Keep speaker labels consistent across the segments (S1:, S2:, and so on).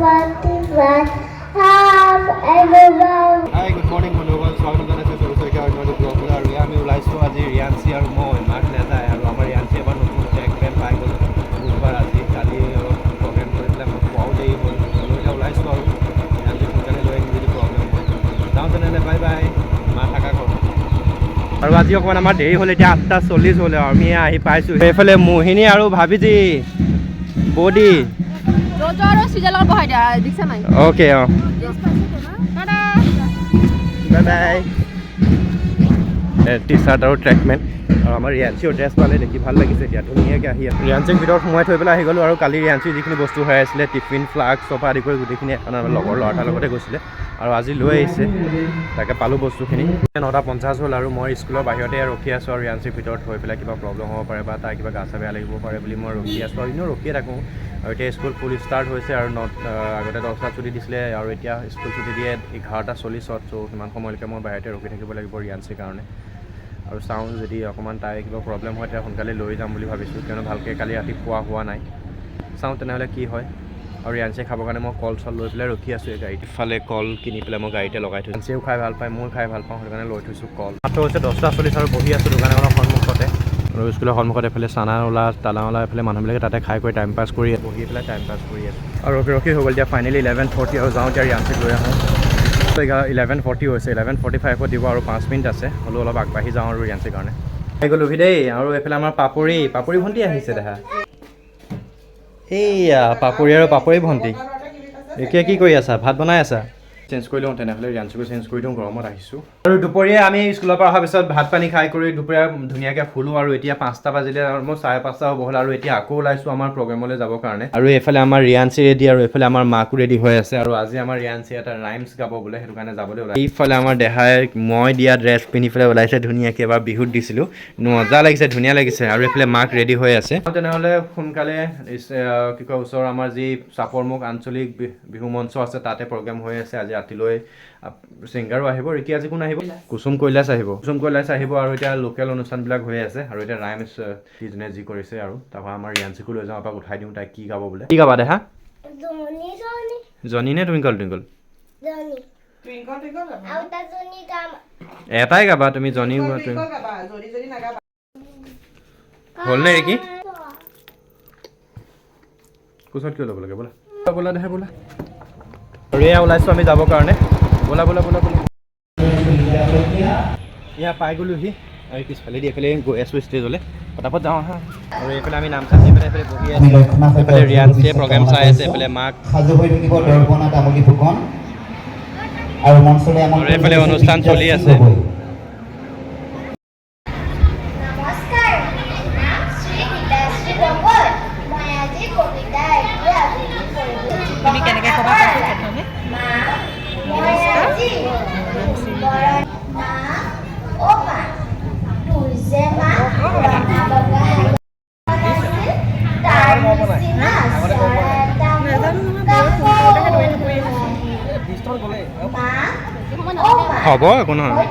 S1: 41 have everyone.
S2: Hi, good morning বন্ধুসকল স্বাগতম জনাইছোঁ সৰু শইকীয়া অন্যটো ব্লগলৈ আৰু আমি ওলাইছোঁ আজি ৰিয়াঞ্চি আৰু মই মাক নেযায় আৰু আমাৰ ৰিয়াঞ্চি এবাৰ নতুন ট্ৰেক পেণ্ট পাই গ'ল বুধবাৰ আজি কালি অলপ প্ৰগ্ৰেম কৰি পেলাই মই পোৱাও দেৰি হ'ল হ'লেও এতিয়া ওলাইছোঁ আৰু ৰিয়াঞ্চি সোনকালে লৈ আহিম যদি প্ৰব্লেম হয় যাওঁ তেনেহ'লে বাই বাই মা থাকা ঘৰ আৰু আজি অকণমান আমাৰ দেৰি হ'ল এতিয়া 8:40 হ'লে আৰু আমি আহি পাইছোঁ সেইফালে মোহিনী আৰু ভাবিজি বডি অ'কে অঁ বাই বাই টি চাৰ্ট আৰু ট্ৰেকমেণ্ট আৰু আমাৰ ৰিয়াঞ্চিও ড্ৰেছ পালে দেখি ভাল লাগিছে এতিয়া ধুনীয়াকৈ আহি আছে ৰিয়াঞ্চিক ভিতৰত সোমাই থৈ পেলাই আহি গ'লোঁ আৰু কালি ৰিয়াঞ্চিৰ যিখিনি বস্তু হৈ আছিলে টিফিন ফ্লাস্ক চফা আদি কৰি গোটেইখিনি এখন আমাৰ লগৰ ল'ৰাটাৰ লগতে গৈছিলে আৰু আজি লৈ আহিছে তাকে পালোঁ বস্তুখিনি 9:50 হ'ল আৰু মই স্কুলৰ বাহিৰতে ৰখি আছোঁ আৰু ৰিয়াঞ্চিৰ ভিতৰত থৈ পেলাই কিবা প্ৰব্লেম হ'ব পাৰে বা তাৰ কিবা গা চা বেয়া লাগিব পাৰে বুলি মই ৰখি আছোঁ আৰু এনেও ৰখিয়ে থাকোঁ আৰু এতিয়া স্কুল ফুল ষ্টাৰ্ট হৈছে আৰু আগতে 10টাত ছুটি দিছিলে আৰু এতিয়া স্কুল ছুটি দিয়ে 11:40 ত চ' সিমান সময়লৈকে মই বাহিৰতে ৰখি থাকিব লাগিব ৰিয়াঞ্চিৰ কাৰণে আৰু চাওঁ যদি অকণমান তাই কিবা প্ৰব্লেম হয় তেতিয়া সোনকালে লৈ যাম বুলি ভাবিছোঁ কিয়নো ভালকৈ কালি ৰাতি খোৱা হোৱা নাই চাওঁ তেনেহ'লে কি হয় আৰু ৰিয়াঞ্চিয়ে খাবৰ কাৰণে মই কল চল লৈ পেলাই ৰখি আছোঁ এই গাড়ীত ইফালে কল কিনি পেলাই মই গাড়ীতে লগাই থৈছোঁ ৰিয়াঞ্চিয়েও খাই ভাল পায় ময়ো খাই ভাল পাওঁ সেইটো কাৰণে লৈ থৈছোঁ কল মাত্ৰ হৈছে 10:40 আৰু বহি আছোঁ দোকান এখনৰ সন্মুখতে আৰু স্কুলৰ সন্মুখত এইফালে চানাওলা তালাওলা এইফালে মানুহবিলাকে তাতে খাই কৰি টাইম পাছ কৰি বহি পেলাই টাইম পাছ কৰি আছোঁ আৰু ৰখি হৈ গ'ল এতিয়া ফাইনেলি 11:40 আৰু যাওঁ এতিয়া ৰিয়াঞ্চিক লৈ আহোঁ 11:40 হৈছে 11:45 দিব আৰু 5 মিনিট আছে হ'লেও অলপ আগবাঢ়ি যাওঁ আৰু ৰিয়াঞ্চিৰ কাৰণে আহি গ'লোঁ দেই আৰু এইফালে আমাৰ পাপৰি ভণ্টি আহিছে দেখা এইয়া পাপৰি আৰু পাপৰি ভণ্টি এতিয়া কি কৰি আছা ভাত বনাই আছা চেঞ্জ কৰি লওঁ তেনেহ'লে ৰিয়াঞ্চিকো চেঞ্জ কৰি দিওঁ গৰমত আহিছোঁ আৰু দুপৰীয়া আমি স্কুলৰ পৰা অহাৰ পিছত ভাত পানী খাই কৰি দুপৰীয়া ধুনীয়াকৈ শুলোঁ আৰু এতিয়া 5টা বাজিলে আৰু মোৰ 5:30 হ'ব হ'ল আৰু এতিয়া আকৌ ওলাইছোঁ আমাৰ প্ৰগ্ৰেমলৈ যাবৰ কাৰণে আৰু এইফালে আমাৰ ৰিয়াঞ্চি ৰেডি আৰু এইফালে আমাৰ মাকো ৰেডি হৈ আছে আৰু আজি আমাৰ ৰিয়াঞ্চি এটা ৰাইমছ গাব বোলে সেইটো কাৰণে যাবলৈ ওলাইছে এইফালে আমাৰ দেহাই মই দিয়া ড্ৰেছ পিন্ধি পেলাই ওলাইছে ধুনীয়াকৈ এবাৰ বিহুত দিছিলোঁ মজা লাগিছে ধুনীয়া লাগিছে আৰু এইফালে মাক ৰেডি হৈ আছে তেনেহ'লে সোনকালে কি কয় ওচৰৰ আমাৰ যি চাপৰমুখ আঞ্চলিক বিহু মঞ্চ আছে তাতে প্ৰগ্ৰেম হৈ আছে আজি ৰাতিলৈ ছিংগাৰো আহিব ৰিকি আজি কোন আহিব কুসুম কৈলাশ আহিব আৰু এতিয়া লোকেল অনুষ্ঠানবিলাক হৈ আছে আৰু এতিয়া ৰাইমছ যোনে যি কৰিছে আৰু তাৰপৰা আমাৰ ৰিয়াঞ্চিকো লৈ যাওঁ এপাক উঠাই দিওঁ তাইক কি গাব বোলে কি গাবা দেহা জনি নে টুইংকল টুইংকল এটাই গাবা তুমি জনি হ'ল নে ৰিকি কোচত কিয় ল'ব লাগে বোলা দেহা বোলা আৰু এয়া ওলাইছোঁ আমি যাবৰ কাৰণে বোলা এয়া পাই গ'লোহি আৰু পিছফালে দি এইফালে গৈ আছোঁ ষ্টেজলৈ পটাপট যাওঁ আহা আৰু এইফালে আমি নাম চাই পেলাই এইফালে বহি আছোঁ এইফালে ৰিয়াঞ্চিয়ে প্ৰগ্ৰেম চাই আছে এইফালে মাক
S3: সাজু হৈ থাকিব দৰ্পণা তামুলী ফুকন আৰু মঞ্চলৈ আমাৰ
S2: এইফালে অনুষ্ঠান চলি আছে
S4: তুমি কেনেকৈ ক'বা
S2: হ'ব একো নহয়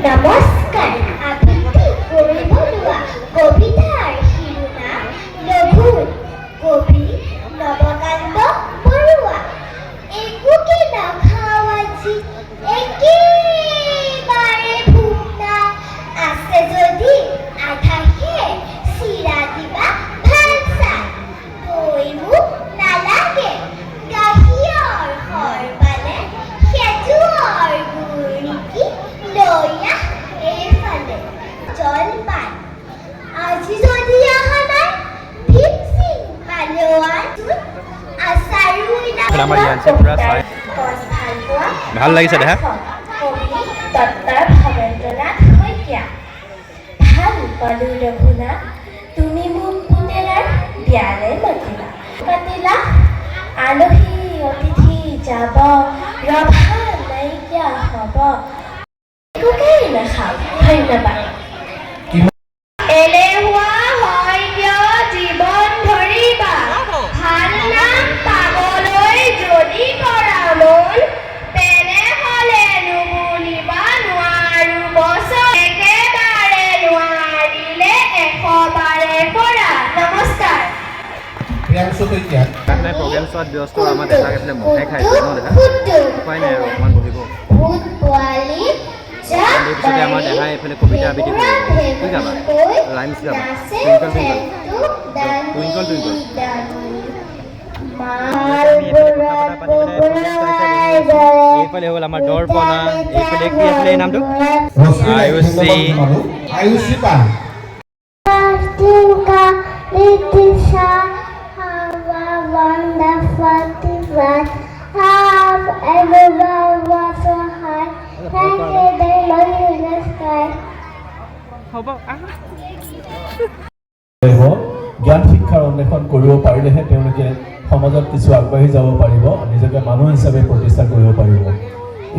S1: নমস্কাৰ আবৃত্তি কৰিব লোৱা কবিতাৰ শিৰোনাম লঘু কবি নৱকান্ত বৰুৱা একোকে নাখাওঁ আজি একেবাৰে ভোক নাই আছে যদি আধাহে চিৰা দিবা ভাল চাই দৈ মোক নালাগে গাখীৰৰ সৰ পালে খেজুৰৰ গুৰ নেকি লৈ আহ এইফালে জলপান আজি যদি অহা নাই ভীমসিং পালোৱাৰ আচাৰো
S2: আমাৰ ৰিয়াঞ্চি পুৰা চাই ভাল লাগিছে দেহা
S1: ডক্টৰ ভৱেন্দ্ৰনাথ শইকীয়া ভাল পালো ৰঘুনাথ তুমি মোক পুতেৰাৰ বিয়ালৈ মাতিলা আলহী অতিথি যাব ৰভা নাইকিয়া হ'ব একোকেই নাখাওঁ ধন্যবাদ এলেহুৱা হয় কিয় জীৱন ধৰিবা ভাল নাম পাবলৈ যদি কৰা মন তেনেহ'লে নুবুলিবা নোৱাৰা
S3: প্ৰিয়াংশু শইকীয়া
S2: মানে প্ৰগ্ৰেম চোৱাত ব্যস্ত আমাৰ দেখাক এইফালে মহে খাইছে ন দেখা উপায় নাই আৰু অকণমান বহিব
S1: ভূত পোৱালি
S2: পিছতে আমাৰ দেখাই এইফালে কবিতা আবৃত্তি কৰিব কি গাবা ৰাইমছ গাবা টুইংকল টুইংকল এইফালে হ'ল আমাৰ দৰ্পণা এইফালে কি আছিলে এই নামটো
S3: আয়ুষী পাল
S1: Letitia, have a wonderful divine. Have everyone was so high. Thank you, the Lord in the sky.
S5: জ্ঞান শিক্ষাৰ অন্বেষণ কৰিব পাৰিলেহে তেওঁলোকে সমাজত কিছু আগবাঢ়ি যাব পাৰিব নিজকে মানুহ হিচাপে প্ৰতিষ্ঠা কৰিব পাৰিব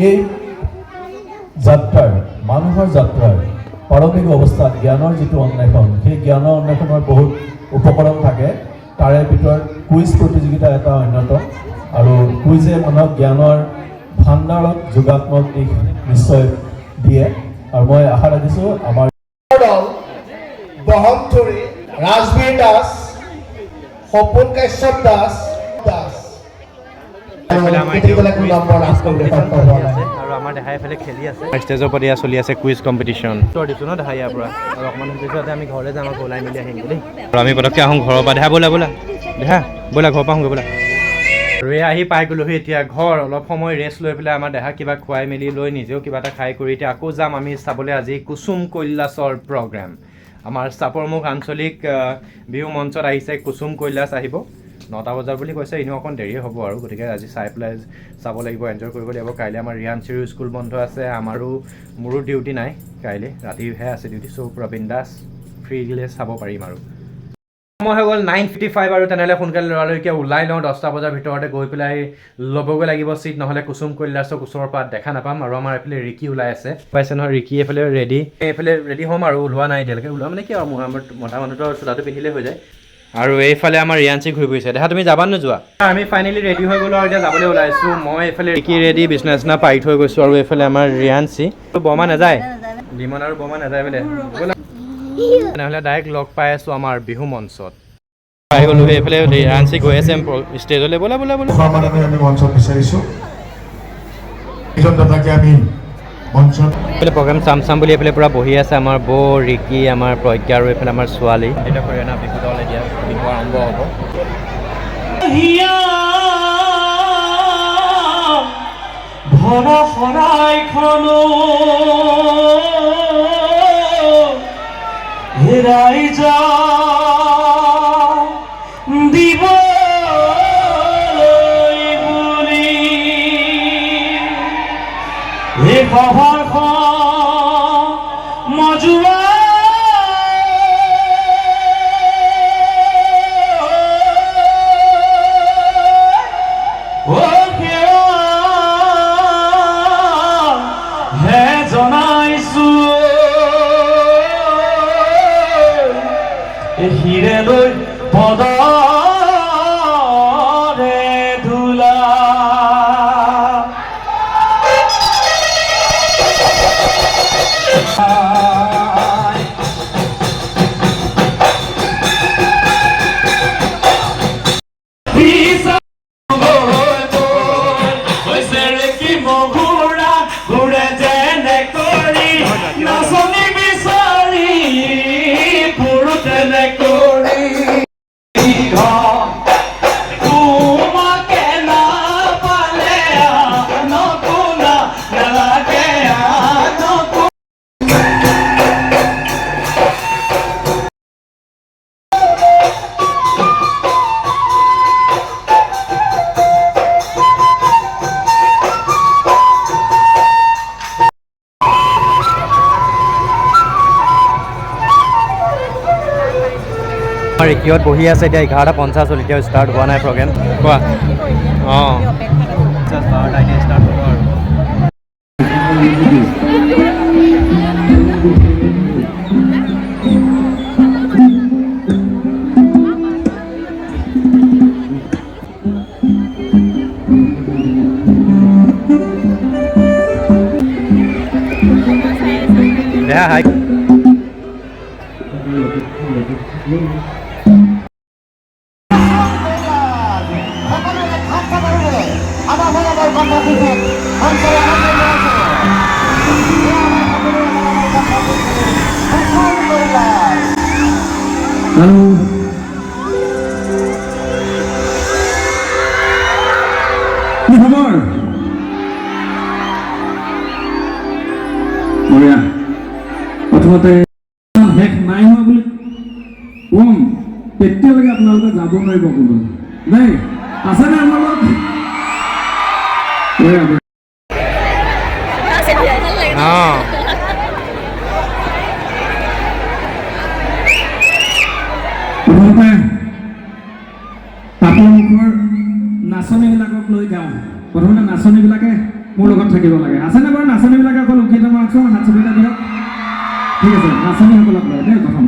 S5: এই যাত্ৰাৰ মানুহৰ যাত্ৰাৰ প্ৰাৰম্ভিক অৱস্থাত জ্ঞানৰ যিটো অন্বেষণ সেই জ্ঞানৰ অন্বেষণৰ বহুত উপকৰণ থাকে তাৰে ভিতৰত কুইজ প্ৰতিযোগিতা এটা অন্যতম আৰু কুইজে মানুহক জ্ঞানৰ ভাণ্ডাৰত যোগাত্মক দিশ নিশ্চয় দিয়ে আৰু মই আশা ৰাখিছোঁ আমাৰ
S3: বহনচুৰী ৰাজবীৰ দাস সপোন কাশ্যপ দাস
S2: আৰু আমাৰ দেখাই এইফালে খেলি আছে ষ্টেজৰ ওপৰত এয়া চলি আছে কুইজ কম্পিটিশ্যন উত্তৰ দিছোঁ ন দেখাই ইয়াৰ পৰা আৰু অকণমান পিছতে আমি ঘৰলৈ যাম আকৌ ওলাই মেলি আহিম দেই আৰু আমি পটককৈ আহোঁ ঘৰৰ পৰা দেহা ব'লা ব'লা দেহা ব'লা ঘৰৰ পৰা আহোঁগৈ ব'লা আৰু এই আহি পাই গ'লোহি এতিয়া ঘৰ অলপ সময় ৰেষ্ট লৈ পেলাই আমাৰ দেহা কিবা খুৱাই মেলি লৈ নিজেও কিবা এটা খাই কৰি এতিয়া আকৌ যাম আমি চাবলৈ আজি কুসুম কৈলাশৰ প্ৰগ্ৰেম আমাৰ চাপৰমুখ আঞ্চলিক বিহু মঞ্চত আহিছে কুসুম কৈলাশ আহিব 9টা বজাৰ বুলি কৈছে এনেও অকণ দেৰি হ'ব আৰু গতিকে আজি চাই পেলাই চাব লাগিব এনজয় কৰিব লাগিব কাইলৈ আমাৰ ৰিয়াঞ্চিৰো স্কুল বন্ধ আছে আমাৰো মোৰো ডিউটি নাই কাইলৈ ৰাতিহে আছে ডিউটি চ' পুৰা বিন্দাছ ফ্ৰীলে চাব পাৰিম আৰু সময় হৈ গ'ল 9:55 আৰু তেনেহ'লে সোনকালে ল'ৰালৈকে ওলাই লওঁ 10টা বজাৰ ভিতৰতে গৈ পেলাই ল'বগৈ লাগিব চিট নহ'লে কুসুম কৈলাশক ওচৰৰ পৰা দেখা নাপাম আৰু আমাৰ এইফালে ৰিকি ওলাই আছে পাইছে নহয় ৰিকি এইফালে ৰেডি হ'ম আৰু ওলোৱা নাই এতিয়ালৈকে ওলোৱা মানে কি আৰু মতা মানুহটো চোলাটো পিন্ধিলে হৈ যায় আৰু এইফালে আমাৰ ৰিয়াঞ্চি ঘূৰি ফুৰিছে দেখা তুমি যাবা নোযোৱা আমি ফাইনেলি ৰেডি হৈ গ'লোঁ আৰু এতিয়া যাবলৈ ওলাইছোঁ মই এইফালে ৰিকি ৰেডি বিচনা পাৰি থৈ গৈছোঁ আৰু এইফালে আমাৰ ৰিয়াঞ্চি বমা নাযায় লিমন আৰু বমা নাযায় বোলে তেনেহ'লে ডাইৰেক্ট লগ পাই আছোঁ আমাৰ বিহু মঞ্চত পাই গ'লোঁ এইফালে ৰিয়াঞ্চি গৈ আছে ষ্টেজলৈ ব'লা ব'লা ব'লা
S6: আমি মঞ্চত বিচাৰিছোঁ এইজন দাদাকে আমি মঞ্চত
S2: এইফালে প্ৰগ্ৰেম চাম বুলি এইফালে পূৰা বহি আছে আমাৰ বৌ ৰিকি আমাৰ প্ৰজ্ঞা আৰু এইফালে আমাৰ ছোৱালী এতিয়া কৰি অনা বিহু দল এতিয়া বিহু আৰম্ভ হ'ব ভৰা শৰাইখনো হেৰাই যা দিব বুলি এই খবৰখন মজুৱা হিৰেলৈ পদৰে ধূলা ৰিকিহঁত বহি আছে এতিয়া 11:50 হ'ল এতিয়াও ষ্টাৰ্ট হোৱা নাই প্ৰগ্ৰেম কোৱা অঁ 12টা এতিয়া ষ্টাৰ্ট হ'ব আৰু দেহা হাই
S3: কণ্ঠাসিত মঞ্চলৈ আনন্দ জনাইছোঁ।
S7: আৰু কি খবৰ? বঢ়িয়া। প্ৰথমতে শেষ নাই হোৱা বুলি কম, তেতিয়ালৈকে আপোনালোকে যাব নোৱাৰিব কোনো দেই। আছেনে আপোনালোক? বঢ়িয়া বঢ়িয়া।
S2: অঁ
S7: প্ৰথমতে আপোনালোকৰ নাচনীবিলাকক লৈ যাওঁ। প্ৰথমতে নাচনীবিলাকে মোৰ লগত থাকিব লাগে। আছেনে বাৰু নাচনীবিলাকে? অকল উঠি মাৰকচোন, হাত চুপিটা দিয়ক। ঠিক আছে, নাচনীসকলক লয় দেই প্ৰথম।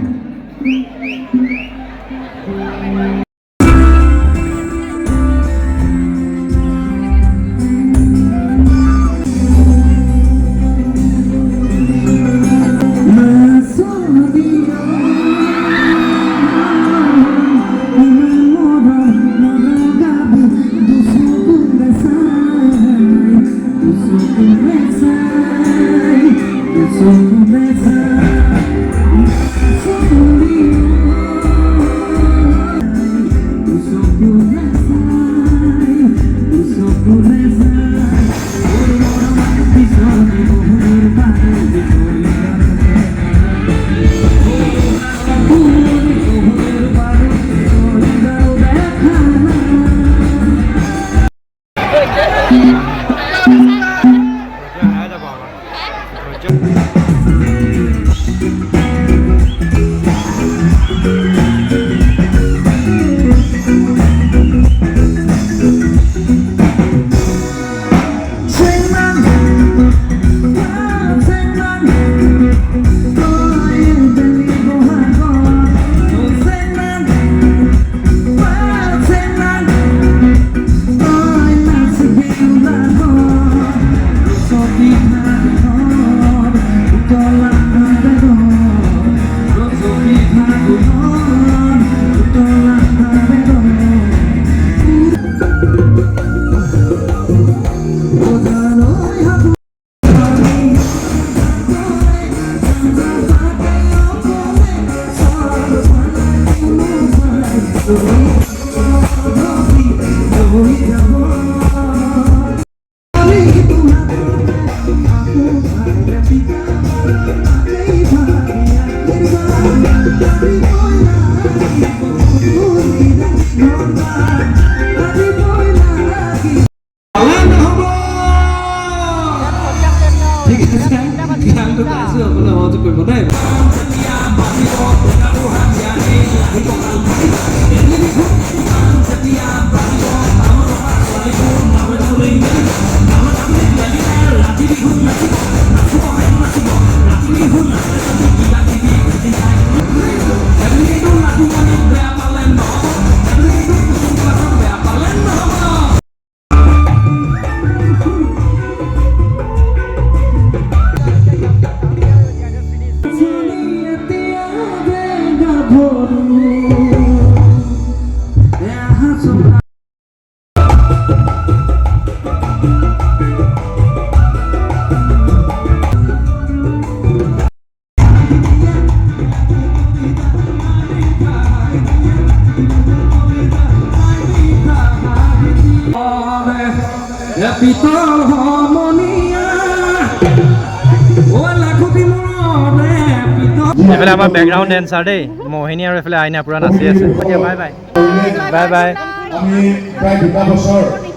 S2: এইফালে আমাৰ বেকগ্ৰাউণ্ড ডেন্সাৰ দেই, মোহিনী আৰু এইফালে আইনা পুৰা নাচি আছে। Bye bye bye bye.
S6: আমি প্ৰায় 2 বছৰ